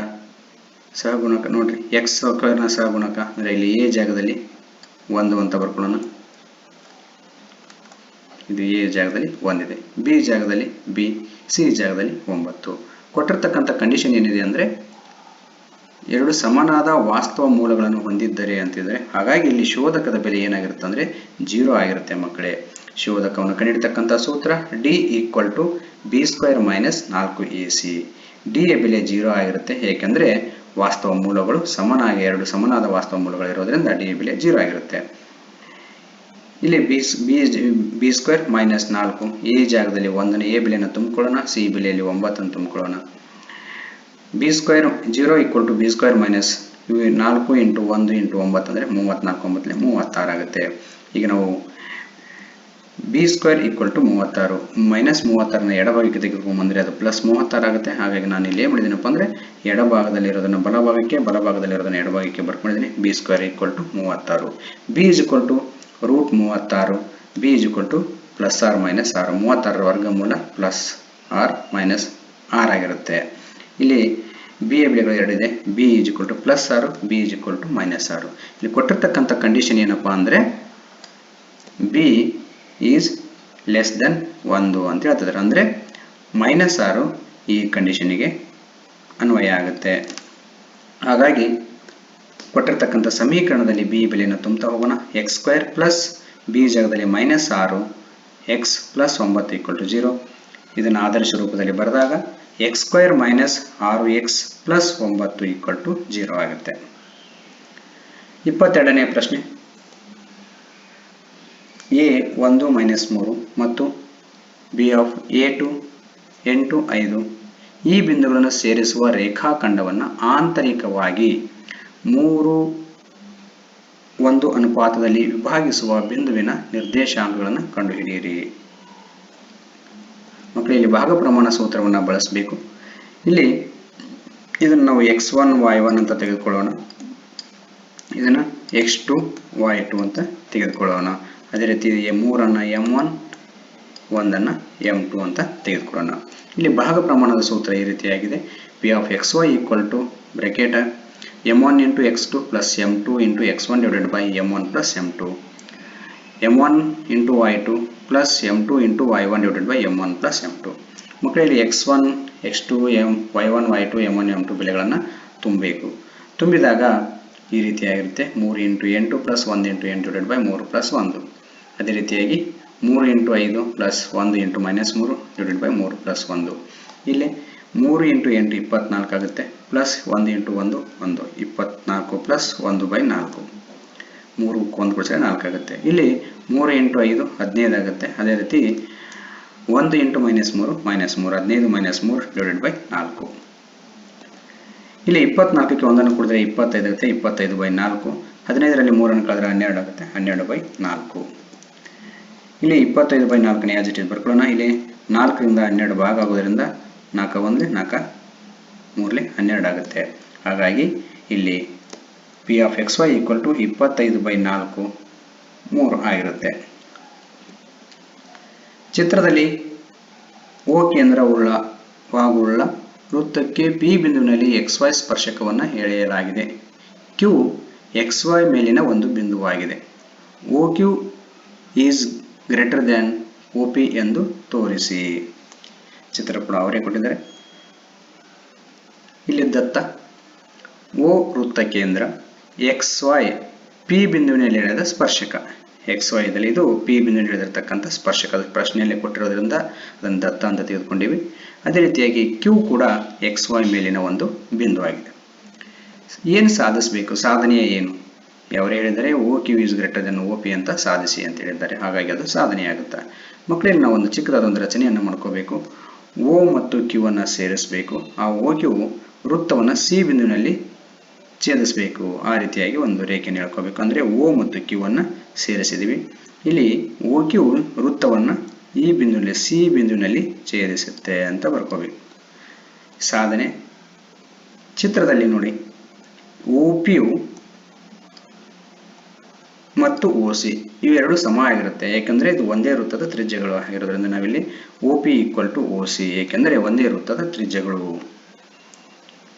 ಸಹಗುಣಕ ನೋಡ್ರಿ, x² ನ ಸಹಗುಣಕ ಅಂದರೆ ಇಲ್ಲಿ a ಜಾಗದಲ್ಲಿ 1 ಅಂತ ಬರ್ಕೊಳ್ಳೋಣ. ಇದು a ಜಾಗದಲ್ಲಿ 1 ಇದೆ, b ಜಾಗದಲ್ಲಿ b, c ಜಾಗದಲ್ಲಿ 9. ಕೊಟ್ಟಿರ್ತಕ್ಕಂಥ ಕಂಡೀಷನ್ ಏನಿದೆ ಅಂದರೆ 2 ಸಮನಾದ ವಾಸ್ತವ ಮೂಲಗಳನ್ನು ಹೊಂದಿದ್ದರೆ ಅಂತಿದ್ರೆ, ಹಾಗಾಗಿ ಇಲ್ಲಿ ಶೋಧಕದ ಬೆಲೆ ಏನಾಗಿರುತ್ತೆ ಅಂದರೆ 0 ಆಗಿರುತ್ತೆ ಮಕ್ಕಳೇ. ಶೋಧಕವನ್ನು ಕಂಡುಹಿಡಿತಕ್ಕಂಥ ಸೂತ್ರ d equal to b² minus 4ac. d ಯ ಬೆಲೆ 0 ಆಗಿರುತ್ತೆ, ಏಕೆಂದರೆ ವಾಸ್ತವ ಮೂಲಗಳು ಸಮನಾಗಿ 2 ಸಮನಾದ ವಾಸ್ತವ ಮೂಲಗಳು ಇರೋದ್ರಿಂದ d ಯ ಬೆಲೆ 0 ಆಗಿರುತ್ತೆ. ಇಲ್ಲಿ b² ಮೈನಸ್ 4, a ಜಾಗದಲ್ಲಿ 1 a ಬೆಲೆಯನ್ನು ತುಂಬಿಕೊಳ್ಳೋಣ, c ಬೆಲೆಯಲ್ಲಿ 9 ಅನ್ನು ತುಂಬಿಕೊಳ್ಳೋಣ. b² 0 equal to b² minus 4 into 1 into 9 ಅಂದರೆ 34, 36 ಆಗುತ್ತೆ. ಈಗ ನಾವು b² ಈಕ್ವಲ್ ಟು 36, ಮೈನಸ್ 36ನ ಎಡಭಾಗಕ್ಕೆ ತೆಗೆದುಕೊಂಡ್ಬಂದರೆ ಅದು ಪ್ಲಸ್ 36 ಆಗುತ್ತೆ. ಹಾಗಾಗಿ ನಾನು ಇಲ್ಲಿ ಏನು ಮಾಡಿದ್ದೀನಪ್ಪ ಅಂದರೆ ಎಡಭಾಗದಲ್ಲಿರೋದನ್ನು ಬಲಭಾಗಕ್ಕೆ, ಬಲಭಾಗದಲ್ಲಿರೋದನ್ನು ಎಡಭಾಗಕ್ಕೆ ಬರ್ಕೊಂಡಿದ್ದೀನಿ. b² equal to 36, b is equal to root 36, b is equal to plus or minus 6, 36ರ ವರ್ಗಮೂಲ ಪ್ಲಸ್ ಆರ್ ಮೈನಸ್ 6 ಆಗಿರುತ್ತೆ. ಇಲ್ಲಿ b ಯ ಬೆಲೆಗಳು 2 ಇದೆ, b is equal to plus 6, b is equal to minus 6. ಇಲ್ಲಿ ಕೊಟ್ಟಿರ್ತಕ್ಕಂಥ ಕಂಡೀಷನ್ ಏನಪ್ಪಾ ಅಂದರೆ b ಈಸ್ ಲೆಸ್ ದೆನ್ 1 ಅಂತ ಹೇಳ್ತಿದ್ದಾರೆ, ಅಂದರೆ -6 ಈ ಕಂಡೀಷನಿಗೆ ಅನ್ವಯ ಆಗುತ್ತೆ. ಹಾಗಾಗಿ ಕೊಟ್ಟಿರ್ತಕ್ಕಂಥ ಸಮೀಕರಣದಲ್ಲಿ b ಬೆಲೆಯನ್ನು ತುಂಬುತ್ತಾ ಹೋಗೋಣ. x² ಪ್ಲಸ್ b ಜಾಗದಲ್ಲಿ -6, x ಪ್ಲಸ್ 9 ಈಕ್ವಲ್ ಟು 0. ಇದನ್ನು ಆದರ್ಶ ರೂಪದಲ್ಲಿ ಬರೆದಾಗ x² minus 6x plus 9 equal to 0 ಆಗುತ್ತೆ. 22ನೇ ಪ್ರಶ್ನೆ, a 1 ಮೈನಸ್ 3 ಮತ್ತು b ಆಫ್ a2 8 5 ಈ ಬಿಂದುಗಳನ್ನು ಸೇರಿಸುವ ರೇಖಾಖಂಡವನ್ನು ಆಂತರಿಕವಾಗಿ 3:1 ಅನುಪಾತದಲ್ಲಿ ವಿಭಾಗಿಸುವ ಬಿಂದುವಿನ ನಿರ್ದೇಶಾಂಕಗಳನ್ನು ಕಂಡುಹಿಡಿಯಿರಿ. ಮಕ್ಕಳು ಇಲ್ಲಿ ಭಾಗ ಪ್ರಮಾಣ ಸೂತ್ರವನ್ನು ಬಳಸಬೇಕು. ಇಲ್ಲಿ ಇದನ್ನು ನಾವು x1 y1 ಅಂತ ತೆಗೆದುಕೊಳ್ಳೋಣ, ಇದನ್ನು x2 y2 ಅಂತ ತೆಗೆದುಕೊಳ್ಳೋಣ. ಅದೇ ರೀತಿ 3ಅನ್ನು m1, 1ಅನ್ನು m2 ಅಂತ ತೆಗೆದುಕೊಳ್ಳೋಣ. ಇಲ್ಲಿ ಭಾಗ ಪ್ರಮಾಣದ ಸೂತ್ರ ಈ ರೀತಿಯಾಗಿದೆ. p of xy equal to bracket m1 into x2 plus m2 into x1 divided by m1 plus m2, m1 into y2 plus m2 into y1 divided by m1 plus m2. ಮಕ್ಕಳಲ್ಲಿ x1 x2 y1 y2 m1 m2 ಬೆಲೆಗಳನ್ನು ತುಂಬಬೇಕು. ತುಂಬಿದಾಗ ಈ ರೀತಿಯಾಗಿರುತ್ತೆ, 3 into 8 plus 1 into 8 divided by 3 plus 1. ಅದೇ ರೀತಿಯಾಗಿ 3 into 5 plus 1 into minus 3 divided by 3 plus 1. ಇಲ್ಲಿ 3 ಇಂಟು 8 24 ಆಗುತ್ತೆ, ಪ್ಲಸ್ 1 ಇಂಟು 1 1, 24 ಪ್ಲಸ್ 1 ಬೈ 4, 3 1 ಕೊಡಿಸಿದ್ರೆ 4 ಆಗುತ್ತೆ. ಇಲ್ಲಿ 3 ಇಂಟು 5 15 ಆಗುತ್ತೆ. ಅದೇ ರೀತಿ 1 ಇಂಟು -3 -3 15 -3 ಡಿವೈಡೆಡ್ ಬೈ 4. ಇಲ್ಲಿ 24ಕ್ಕೆ 1 ಕೊಡಿದ್ರೆ 25 ಆಗುತ್ತೆ, 25/4. 15ರಲ್ಲಿ 3 ಕಳೆದ್ರೆ 12 ಆಗುತ್ತೆ, 12/4. ಇಲ್ಲಿ 25/4 ಆಸ್ ಇಟ್ ಈಸ್ ಬರ್ಕೊಳ್ಳೋಣ. ಇಲ್ಲಿ 4ರಿಂದ 12 ಭಾಗ ಆಗೋದ್ರಿಂದ 4 1 4 3 12 ಆಗುತ್ತೆ. ಹಾಗಾಗಿ ಇಲ್ಲಿ P of xy equal to 25/4 3 ಆಗಿರುತ್ತೆ. ಚಿತ್ರದಲ್ಲಿ O ಕೇಂದ್ರವುಳ್ಳ ವೃತ್ತಕ್ಕೆ P ಬಿಂದುವಿನಲ್ಲಿ XY ಸ್ಪರ್ಶಕವನ್ನು ಎಳೆಯಲಾಗಿದೆ. Q XY ಮೇಲಿನ ಒಂದು ಬಿಂದುವಾಗಿದೆ. OQ is greater than OP ಎಂದು ತೋರಿಸಿ. ಚಿತ್ರ ಕೂಡ ಅವರೇ ಕೊಟ್ಟಿದ್ದಾರೆ. ಇಲ್ಲಿ ದತ್ತ O ವೃತ್ತ ಕೇಂದ್ರ, XY P ಬಿಂದುವಿನಲ್ಲಿ ಎಳೆದ ಸ್ಪರ್ಶಕ. XY ದಲ್ಲಿ ಇದು P ಬಿಂದುವಿನಲ್ಲಿ ಎಳೆದಿರ್ತಕ್ಕಂಥ ಸ್ಪರ್ಶಕದ ಪ್ರಶ್ನೆಯಲ್ಲಿ ಕೊಟ್ಟಿರೋದ್ರಿಂದ ಅದನ್ನು ದತ್ತ ಅಂತ ತೆಗೆದುಕೊಂಡಿವಿ. ಅದೇ ರೀತಿಯಾಗಿ Q ಕೂಡ XY ಮೇಲಿನ ಒಂದು ಬಿಂದುವಾಗಿದೆ. ಏನು ಸಾಧಿಸಬೇಕು? ಸಾಧನೆಯ ಏನು? ಅವರು ಹೇಳಿದರೆ OQ is greater than OP ಅಂತ ಸಾಧಿಸಿ ಅಂತ ಹೇಳಿದ್ದಾರೆ. ಹಾಗಾಗಿ ಅದು ಸಾಧನೆಯಾಗುತ್ತೆ. ಮಕ್ಕಳಲ್ಲಿ ನಾವು ಒಂದು ಚಿಕ್ಕದಾದ ಒಂದು ರಚನೆಯನ್ನು ಮಾಡ್ಕೋಬೇಕು. O ಮತ್ತು Q ಅನ್ನು ಸೇರಿಸಬೇಕು. ಆ OQ ವೃತ್ತವನ್ನು C ಬಿಂದುವಿನಲ್ಲಿ ಛೇದಿಸಬೇಕು. ಆ ರೀತಿಯಾಗಿ ಒಂದು ರೇಖೆಯನ್ನು ಹೇಳ್ಕೋಬೇಕು. ಅಂದರೆ O ಮತ್ತು Q ಅನ್ನು ಸೇರಿಸಿದ್ವಿ. ಇಲ್ಲಿ OQ ವೃತ್ತವನ್ನು ಈ ಬಿಂದುವಿನಲ್ಲಿ C ಬಿಂದುವಿನಲ್ಲಿ ಛೇದಿಸುತ್ತೆ ಅಂತ ಬರ್ಕೋಬೇಕು. ಸಾಧನೆ ಚಿತ್ರದಲ್ಲಿ ನೋಡಿ, OP ಮತ್ತು OC ಇವೆರಡು ಸಮ ಆಗಿರುತ್ತೆ. ಯಾಕೆಂದರೆ ಇದು ಒಂದೇ ವೃತ್ತದ ತ್ರಿಜ್ಯಗಳು ಆಗಿರೋದ್ರಿಂದ ನಾವಿಲ್ಲಿ OP ಈಕ್ವಲ್ ಟು OC, ಏಕೆಂದರೆ ಒಂದೇ ವೃತ್ತದ ತ್ರಿಜ್ಯಗಳು.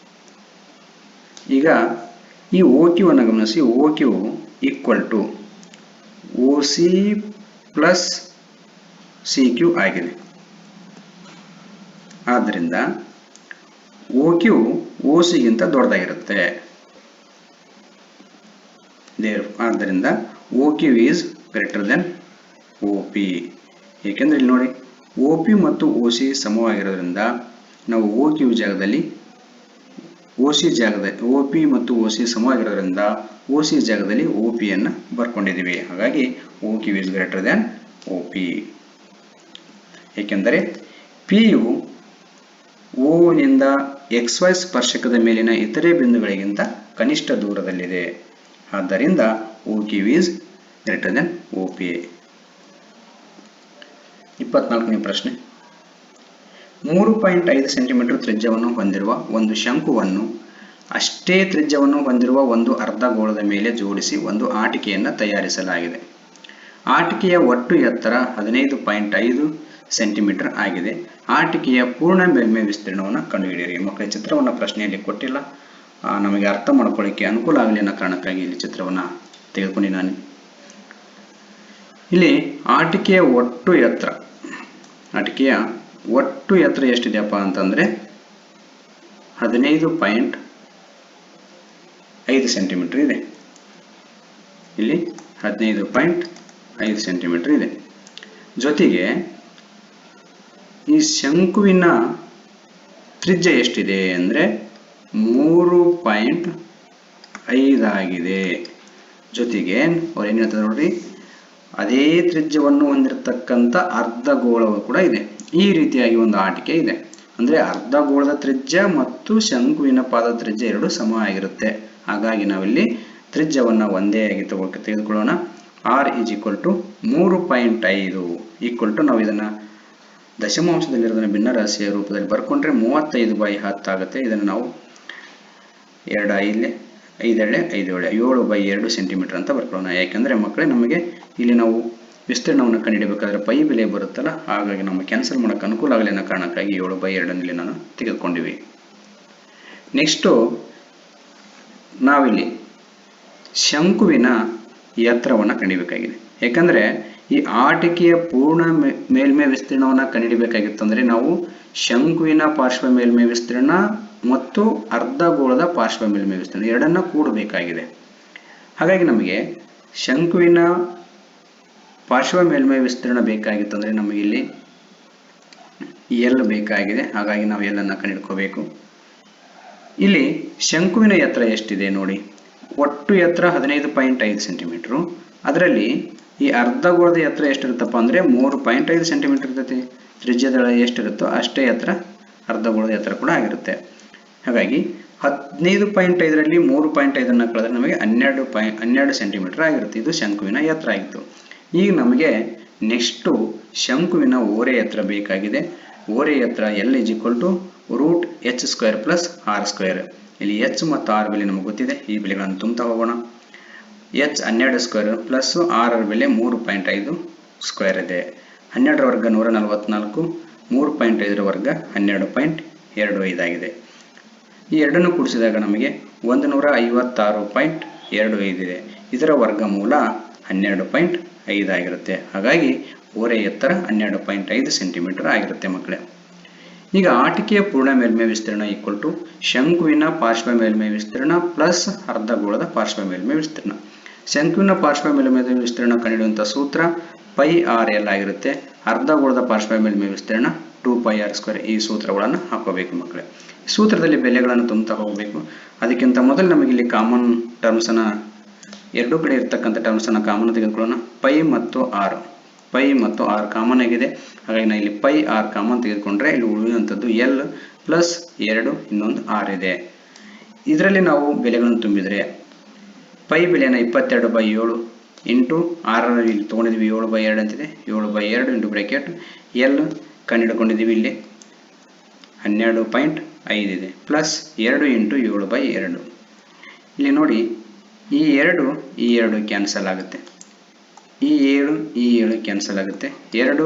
ಈಗ ಈ OQ ಅನ್ನು ಗಮನಿಸಿ. OQ equal to OC plus CQ ಆಗಿದೆ. ಆದ್ದರಿಂದ OQ OC ಗಿಂತ ದೊಡ್ಡದಾಗಿರುತ್ತೆ. ಆದ್ದರಿಂದ OQ is greater than OP. ಏಕೆಂದರೆ ಇಲ್ಲಿ ನೋಡಿ, OP ಮತ್ತು OC ಸಮವಾಗಿರೋದ್ರಿಂದ ನಾವು OQ ಜಾಗದಲ್ಲಿ OP ಮತ್ತು OC ಸಮವಾಗಿರೋದ್ರಿಂದ OC ಜಾಗದಲ್ಲಿ OP ಅನ್ನು ಬರ್ಕೊಂಡಿದ್ದೀವಿ. ಹಾಗಾಗಿ OQ is greater than OP. ಏಕೆಂದರೆ P ಯು O ನಿಂದ XY ಸ್ಪರ್ಶಕದ ಮೇಲಿನ ಇತರೆ ಬಿಂದುಗಳಿಗಿಂತ ಕನಿಷ್ಠ ದೂರದಲ್ಲಿದೆ. ಆದ್ದರಿಂದ OQ is greater than OP. 24ನೇ ಪ್ರಶ್ನೆ. 3.5 ಸೆಂಟಿಮೀಟರ್ ತ್ರಿಜ್ಯವನ್ನು ಹೊಂದಿರುವ ಒಂದು ಶಂಕುವನ್ನು ಅಷ್ಟೇ ತ್ರಿಜ್ಯವನ್ನು ಹೊಂದಿರುವ ಒಂದು ಅರ್ಧಗೋಳದ ಮೇಲೆ ಜೋಡಿಸಿ ಒಂದು ಆಟಿಕೆಯನ್ನು ತಯಾರಿಸಲಾಗಿದೆ. ಆಟಿಕೆಯ ಒಟ್ಟು ಎತ್ತರ 15.5 ಸೆಂಟಿಮೀಟರ್ ಆಗಿದೆ. ಆಟಿಕೆಯ ಪೂರ್ಣ ಮೇಲ್ಮೈ ವಿಸ್ತೀರ್ಣವನ್ನು ಕಂಡುಹಿಡಿಯಿರಿ. ಮಕ್ಕಳ ಚಿತ್ರವನ್ನು ಪ್ರಶ್ನೆಯಲ್ಲಿ ಕೊಟ್ಟಿಲ್ಲ, ನಮಗೆ ಅರ್ಥ ಮಾಡ್ಕೊಳ್ಳಿಕ್ಕೆ ಅನುಕೂಲ ಆಗಲಿ ಅನ್ನೋ ಕಾರಣಕ್ಕಾಗಿ ಇಲ್ಲಿ ಚಿತ್ರವನ್ನು ತೆಗೆದುಕೊಂಡು ನಾನು ಇಲ್ಲಿ ಆಟಿಕೆಯ ಒಟ್ಟು ಎತ್ತರ ಎಷ್ಟಿದೆಯಪ್ಪ ಅಂತಂದರೆ 15.5 ಸೆಂಟಿಮೀಟರ್ ಇದೆ. ಇಲ್ಲಿ 15.5 ಸೆಂಟಿಮೀಟರ್ ಇದೆ. ಜೊತೆಗೆ ಈ ಶಂಕುವಿನ ತ್ರಿಜ್ಯ ಎಷ್ಟಿದೆ ಅಂದರೆ 3.5 ಆಗಿದೆ. ಜೊತೆಗೆ ಅವ್ರು ಏನು ಹೇಳ್ತಾರೆ ನೋಡ್ರಿ, ಅದೇ ತ್ರಿಜ್ಯವನ್ನು ಹೊಂದಿರತಕ್ಕಂಥ ಅರ್ಧಗೋಳವು ಕೂಡ ಇದೆ. ಈ ರೀತಿಯಾಗಿ ಒಂದು ಆಟಿಕೆ ಇದೆ. ಅಂದರೆ ಅರ್ಧಗೋಳದ ತ್ರಿಜ್ಯ ಮತ್ತು ಶಂಕುವಿನ ಪಾದದ ತ್ರಿಜ್ಯ ಎರಡು ಸಮ ಆಗಿರುತ್ತೆ. ಹಾಗಾಗಿ ನಾವಿಲ್ಲಿ ತ್ರಿಜ್ಯವನ್ನು ಒಂದೇ ಆಗಿ ತೆಗೆದುಕೊಳ್ಳೋಣ. R is equal to 3.5 equal to ನಾವು ಇದನ್ನು ದಶಮಾಂಶದಲ್ಲಿರೋದನ್ನು ಭಿನ್ನರಾಶಿಯ ರೂಪದಲ್ಲಿ ಬರ್ಕೊಂಡ್ರೆ 35/10 ಆಗುತ್ತೆ. ಇದನ್ನು ನಾವು 7/2 ಸೆಂಟಿಮೀಟರ್ ಅಂತ ಬರ್ಕೊಳ್ಳೋಣ. ಯಾಕೆಂದರೆ ಮಕ್ಕಳೇ ನಮಗೆ ಇಲ್ಲಿ ನಾವು ವಿಸ್ತೀರ್ಣವನ್ನು ಕಂಡುಹಿಡಬೇಕಾದ್ರೆ ಪೈ ಬೆಲೆ ಬರುತ್ತಲ್ಲ, ಹಾಗಾಗಿ ನಮಗೆ ಕ್ಯಾನ್ಸಲ್ ಮಾಡೋಕ್ಕೆ ಅನುಕೂಲ ಆಗಲಿ ಅನ್ನೋ ಕಾರಣಕ್ಕಾಗಿ 7/2 ನಾನು ತೆಗೆದುಕೊಂಡಿವಿ. ನೆಕ್ಸ್ಟು ನಾವಿಲ್ಲಿ ಶಂಕುವಿನ ಎತ್ತರವನ್ನು ಕಂಡುಹಿಡಬೇಕಾಗಿದೆ. ಯಾಕಂದರೆ ಈ ಆಟಿಕೆಯ ಪೂರ್ಣ ಮೇಲ್ಮೈ ವಿಸ್ತೀರ್ಣವನ್ನು ಕಂಡುಹಿಡಬೇಕಾಗಿತ್ತಂದರೆ ನಾವು ಶಂಕುವಿನ ಪಾರ್ಶ್ವ ಮೇಲ್ಮೈ ವಿಸ್ತೀರ್ಣ ಮತ್ತು ಅರ್ಧಗೋಳದ ಪಾರ್ಶ್ವ ಮೇಲ್ಮೈ ವಿಸ್ತೀರ್ಣ ಎರಡನ್ನ ಕೂಡಬೇಕಾಗಿದೆ. ಹಾಗಾಗಿ ನಮಗೆ ಶಂಕುವಿನ ಪಾರ್ಶ್ವ ಮೇಲ್ಮೈ ವಿಸ್ತೀರ್ಣ ಬೇಕಾಗಿತ್ತಂದರೆ ನಮಗೆ ಇಲ್ಲಿ L ಬೇಕಾಗಿದೆ. ಹಾಗಾಗಿ ನಾವು L ಅನ್ನು ಕಂಡುಹಿಡ್ಕೋಬೇಕು. ಇಲ್ಲಿ ಶಂಕುವಿನ ಎತ್ತರ ಎಷ್ಟಿದೆ ನೋಡಿ, ಒಟ್ಟು ಎತ್ತರ 15.5 ಸೆಂಟಿಮೀಟರು. ಅದರಲ್ಲಿ ಈ ಅರ್ಧಗೋಳದ ಎತ್ತರ ಎಷ್ಟಿರುತ್ತಪ್ಪ ಅಂದರೆ 3.5 ಸೆಂಟಿಮೀಟರ್ ಇರ್ತೈತಿ. ತ್ರಿಜ್ಯದಳ ಎಷ್ಟಿರುತ್ತೋ ಅಷ್ಟೇ ಎತ್ತರ ಅರ್ಧಗೋಳದ ಎತ್ತರ ಕೂಡ ಆಗಿರುತ್ತೆ. ಹಾಗಾಗಿ 15.5ರಲ್ಲಿ 3.5 ಕಳೆದ್ರೆ ನಮಗೆ 12 ಸೆಂಟಿಮೀಟರ್ ಆಗಿರುತ್ತೆ. ಇದು ಶಂಕುವಿನ ಎತ್ತರ ಆಗಿತ್ತು. ಈಗ ನಮಗೆ ನೆಕ್ಸ್ಟು ಶಂಕುವಿನ ಓರೆ ಎತ್ತರ ಬೇಕಾಗಿದೆ. ಓರೆ ಎತ್ತರ L √h² + r². ಇಲ್ಲಿ h ಮತ್ತು r ಬೆಲೆ ನಮಗೆ ಗೊತ್ತಿದೆ. ಈ ಬೆಲೆಗಳನ್ನು ತುಂಬ್ತಾ ಹೋಗೋಣ. h 12² ಪ್ಲಸ್ r ಬೆಲೆ 3.5² ಇದೆ. 12ರ ವರ್ಗ 144, 3.5ರ ವರ್ಗ 12.25 ಆಗಿದೆ. ಈ ಎರಡನ್ನು ಕೂಡಿಸಿದಾಗ ನಮಗೆ 156.25 ಇದೆ. ಇದರ ವರ್ಗಮೂಲ 12.5 ಆಗಿರುತ್ತೆ. ಹಾಗಾಗಿ ಓರೆ ಎತ್ತರ 12.5 ಸೆಂಟಿಮೀಟರ್ ಆಗಿರುತ್ತೆ ಮಕ್ಕಳೇ. ಈಗ ಆಟಿಕೆಯ ಪೂರ್ಣ ಮೇಲ್ಮೈ ವಿಸ್ತೀರ್ಣ = ಶಂಕುವಿನ ಪಾರ್ಶ್ವ ಮೇಲ್ಮೈ ವಿಸ್ತೀರ್ಣ ಪ್ಲಸ್ ಅರ್ಧಗೋಳದ ಪಾರ್ಶ್ವ ಮೇಲ್ಮೈ ವಿಸ್ತೀರ್ಣ. ಶಂಕುವಿನ ಪಾರ್ಶ್ವ ಮೇಲ್ಮೈ ವಿಸ್ತೀರ್ಣ ಕಂಡುಹಿಡಿಯುವಂಥ ಸೂತ್ರ πr_l ಆಗಿರುತ್ತೆ. ಅರ್ಧಗೋಳದ ಪಾರ್ಶ್ವ ಮೇಲ್ಮೈ ವಿಸ್ತೀರ್ಣ 2πr². ಈ ಸೂತ್ರಗಳನ್ನು ಹಾಕೋಬೇಕು ಮಕ್ಕಳೇ. ಸೂತ್ರದಲ್ಲಿ ಬೆಲೆಗಳನ್ನು ತುಂಬುತ್ತಾ ಹೋಗಬೇಕು. ಅದಕ್ಕಿಂತ ಮೊದಲು ನಮಗೆ ಇಲ್ಲಿ ಕಾಮನ್ ಟರ್ಮ್ಸನ್ನು, ಎರಡೂ ಕಡೆ ಇರ್ತಕ್ಕಂಥ ಟರ್ಮ್ಸನ್ನು ಕಾಮನ್ ತೆಗೆದುಕೊಳ್ಳೋಣ. π ಮತ್ತು r ಕಾಮನ್ ಆಗಿದೆ. ಹಾಗಾಗಿ ನಾನು ಇಲ್ಲಿ πr ಕಾಮನ್ ತೆಗೆದುಕೊಂಡ್ರೆ ಇಲ್ಲಿ ಉಳಿಯುವಂಥದ್ದು L ಪ್ಲಸ್ 2 ಇನ್ನೊಂದು r ಇದೆ. ಇದರಲ್ಲಿ ನಾವು ಬೆಲೆಗಳನ್ನು ತುಂಬಿದರೆ π ಬೆಲೆಯನ್ನು 22/7 ಇಂಟು r ಇಲ್ಲಿ ತೊಗೊಂಡಿದ್ದೀವಿ 7/2 ಅಂತಿದೆ. 7/2 ಇಂಟು ಬ್ರ್ಯಾಕೆಟ್ L ಕಂಡುಹಿಡ್ಕೊಂಡಿದ್ದೀವಿ. ಇಲ್ಲಿ 12.5 ಇದೆ ಪ್ಲಸ್ 2 ಇಂಟು 7/2. ಇಲ್ಲಿ ನೋಡಿ, ಈ 2 ಕ್ಯಾನ್ಸಲ್ ಆಗುತ್ತೆ. ಈ 7 ಕ್ಯಾನ್ಸಲ್ ಆಗುತ್ತೆ. 2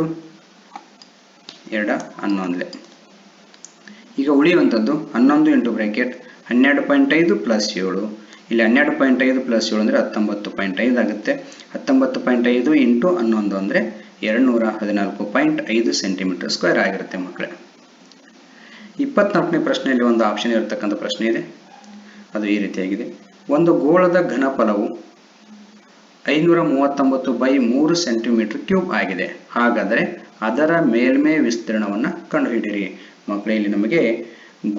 11. ಈಗ ಉಳಿಯುವಂಥದ್ದು 11 ಇಂಟು ಬ್ರ್ಯಾಕೆಟ್ 12.5 ಪ್ಲಸ್ 7. ಇಲ್ಲಿ 12.5 ಪ್ಲಸ್ 7 ಅಂದರೆ 19.5 ಆಗುತ್ತೆ. 19.5 ಇಂಟು 11 ಅಂದರೆ 214.5 ಸೆಂಟಿಮೀಟರ್ ಸ್ಕ್ವೇರ್ ಆಗಿರುತ್ತೆ ಮಕ್ಕಳೇ. 24ನೇ ಪ್ರಶ್ನೆಯಲ್ಲಿ ಒಂದು ಆಪ್ಷನ್ ಇರತಕ್ಕಂಥ ಪ್ರಶ್ನೆ ಇದೆ. ಅದು ಈ ರೀತಿಯಾಗಿದೆ. ಒಂದು ಗೋಳದ ಘನಫಲವು 539/3 ಸೆಂಟಿಮೀಟರ್ ಕ್ಯೂಬ್ ಆಗಿದೆ. ಹಾಗಾದರೆ ಅದರ ಮೇಲ್ಮೈ ವಿಸ್ತೀರ್ಣವನ್ನು ಕಂಡುಹಿಡಿಯಿರಿ. ಮಕ್ಕಳೇ, ಇಲ್ಲಿ ನಮಗೆ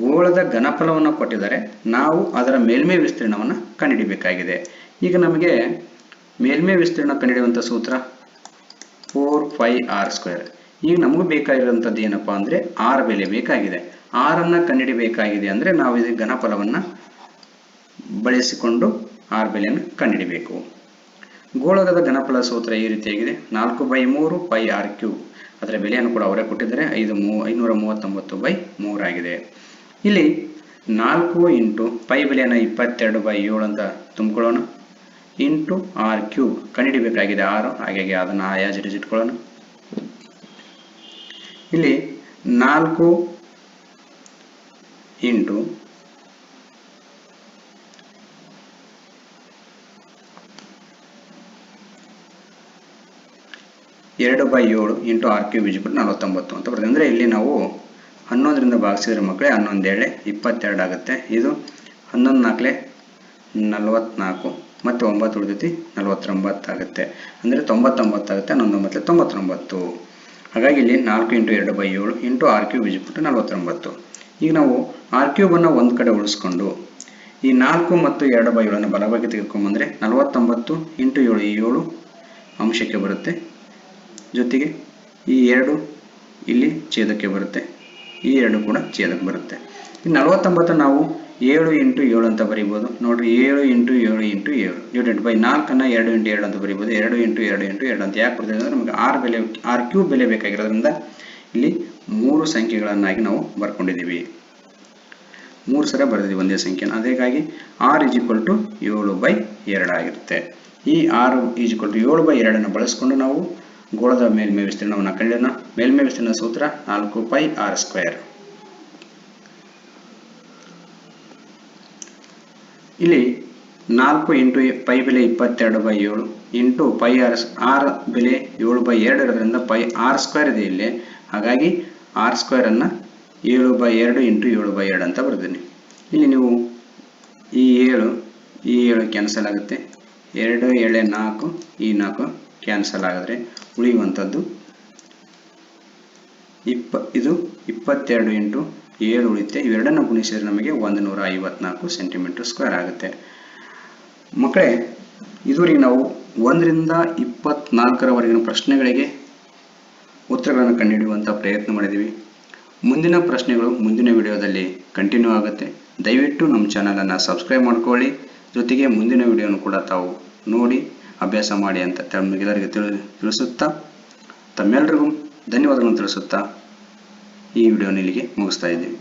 ಗೋಳದ ಘನಫಲವನ್ನು ಕೊಟ್ಟಿದ್ದಾರೆ. ನಾವು ಅದರ ಮೇಲ್ಮೈ ವಿಸ್ತೀರ್ಣವನ್ನು ಕಂಡುಹಿಡಿಯಬೇಕಾಗಿದೆ. ಈಗ ನಮಗೆ ಮೇಲ್ಮೈ ವಿಸ್ತೀರ್ಣ ಕಂಡುಹಿಡಿಯುವಂಥ ಸೂತ್ರ 4πr². ಈಗ ನಮಗೆ ಬೇಕಾಗಿರುವಂಥದ್ದು ಏನಪ್ಪ ಅಂದರೆ r ಬೆಲೆ ಬೇಕಾಗಿದೆ. r ಅನ್ನು ಕಂಡುಹಿಡಿಯಬೇಕಾಗಿದೆ ಅಂದರೆ ನಾವು ಇದು ಘನಫಲವನ್ನು ಬಳಸಿಕೊಂಡು r ಬೆಲೆಯನ್ನು ಕಂಡುಹಿಡಿಯಬೇಕು. ಗೋಳದ ಘನಫಲ ಸೂತ್ರ ಈ ರೀತಿಯಾಗಿದೆ. 4/3 πr³. ಅದರ ಬೆಲೆಯನ್ನು ಕೂಡ ಅವರೇ ಕೊಟ್ಟಿದ್ದಾರೆ. 539/3 ಆಗಿದೆ. ಇಲ್ಲಿ 4 ಇಂಟು π ಬೆಲೆಯನ್ನು 22/7 ಅಂತ ತುಂಬಿಕೊಳ್ಳೋಣ. ಇಂಟು r³ ಕಂಡುಹಿಡಿಯಬೇಕಾಗಿದೆ 6. ಹಾಗಾಗಿ ಅದನ್ನು ಆಯಾಜ ಇಟ್ಕೊಳ್ಳೋಣ. ಇಲ್ಲಿ 4 ಇಂಟು 2/7 ಇಂಟು r³ = 49 ಅಂತ ಬರ್ತದೆ. ಅಂದರೆ ಇಲ್ಲಿ ನಾವು 11ರಿಂದ ಭಾಗಿಸಿದ್ರೆ ಮಕ್ಕಳೇ 11 22 ಆಗುತ್ತೆ. ಇದು 11 4 44 ಮತ್ತು 9 ಉಳಿದೈತಿ 49 ಆಗುತ್ತೆ. ಅಂದರೆ 99 ಆಗುತ್ತೆ. 11 99. ಹಾಗಾಗಿ ಇಲ್ಲಿ 4 ಇಂಟು 2/7 ಇಂಟು r³ = 49. ಈಗ ನಾವು r³ ಅನ್ನು ಒಂದು ಕಡೆ ಉಳಿಸ್ಕೊಂಡು ಈ 4 ಮತ್ತು 2/7 ಬಲಭಾಗಕ್ಕೆ ತೆಗೆದುಕೊಂಡ್ಬಂದರೆ 49 ಇಂಟು 7 7 ಅಂಶಕ್ಕೆ ಬರುತ್ತೆ. ಜೊತೆಗೆ ಈ 2 ಇಲ್ಲಿ ಛೇದಕ್ಕೆ ಬರುತ್ತೆ. ಈ 2 ಕೂಡ ಛೇದಕ್ಕೆ ಬರುತ್ತೆ. ಈ 49 ನಾವು 7 ಇಂಟು 7 ಅಂತ ಬರೀಬೋದು. ನೋಡ್ರಿ, 7 into 7 into 7 divided by 4 2 into 2 ಅಂತ ಬರೀಬೋದು. 2 ಇಂಟು 2 ಇಂಟು 2 ಅಂತ ಯಾಕೆ ಬರ್ತದೆ ಅಂದರೆ ನಮಗೆ r³ ಬೆಲೆ ಬೇಕಾಗಿರೋದ್ರಿಂದ ಇಲ್ಲಿ 3 ಸಂಖ್ಯೆಗಳನ್ನಾಗಿ ನಾವು ಬರ್ಕೊಂಡಿದ್ದೀವಿ. 3 ಸಲ ಬರೆದಿದ್ದೀವಿ ಒಂದೇ ಸಂಖ್ಯೆನ. ಅದಕ್ಕಾಗಿ r = 7/2 ಆಗಿರುತ್ತೆ. ಈ r = 7/2 ಬಳಸಿಕೊಂಡು ನಾವು ಗೋಳದ ಮೇಲ್ಮೈ ವಿಸ್ತೀರ್ಣವನ್ನು ಕಂಡುಹಿಡಿಯೋಣ. ಮೇಲ್ಮೈ ವಿಸ್ತೀರ್ಣ ಸೂತ್ರ 4πr². ಇಲ್ಲಿ 4 ಇಂಟು π ಬೆಲೆ 22/7 ಇಂಟು r ಬೆಲೆ 7/2 ಇರೋದ್ರಿಂದ πr² ಇದೆ ಇಲ್ಲಿ. ಹಾಗಾಗಿ r² ಅನ್ನು 7/2 ಇಂಟು 7/2 ಅಂತ ಬರ್ತೀನಿ. ಇಲ್ಲಿ ನೀವು ಈ 7 ಕ್ಯಾನ್ಸಲ್ ಆಗುತ್ತೆ. 2 7 4 ಈ 4 ಕ್ಯಾನ್ಸಲ್ ಆಗಿದ್ರೆ ಉಳಿಯುವಂಥದ್ದು ಇದು 22 ಇಂಟು 7 ಉಳಿಯುತ್ತೆ. ಇವೆರಡನ್ನು ಗುಣಿಸಿದರೆ ನಮಗೆ 154 ಸೆಂಟಿಮೀಟರ್ ಸ್ಕ್ವೇರ್ ಆಗುತ್ತೆ. ಮಕ್ಕಳೇ, ಇದುವರೆಗೆ ನಾವು 1ರಿಂದ 24ರವರೆಗಿನ ಪ್ರಶ್ನೆಗಳಿಗೆ ಉತ್ತರಗಳನ್ನು ಕಂಡುಹಿಡಿಯುವಂಥ ಪ್ರಯತ್ನ ಮಾಡಿದ್ದೀವಿ. ಮುಂದಿನ ಪ್ರಶ್ನೆಗಳು ಮುಂದಿನ ವಿಡಿಯೋದಲ್ಲಿ ಕಂಟಿನ್ಯೂ ಆಗುತ್ತೆ. ದಯವಿಟ್ಟು ನಮ್ಮ ಚಾನಲನ್ನು ಸಬ್ಸ್ಕ್ರೈಬ್ ಮಾಡ್ಕೊಳ್ಳಿ. ಜೊತೆಗೆ ಮುಂದಿನ ವಿಡಿಯೋನು ಕೂಡ ತಾವು ನೋಡಿ ಅಭ್ಯಾಸ ಮಾಡಿ ಅಂತ ತಮ್ಮೆಲ್ಲರಿಗೆ ತಿಳಿಸುತ್ತಾ ತಮ್ಮೆಲ್ಲರಿಗೂ ಧನ್ಯವಾದಗಳನ್ನು ತಿಳಿಸುತ್ತಾ ಈ ವಿಡಿಯೋನ ಇಲ್ಲಿಗೆ ಮುಗಿಸ್ತಾ ಇದ್ದೀವಿ.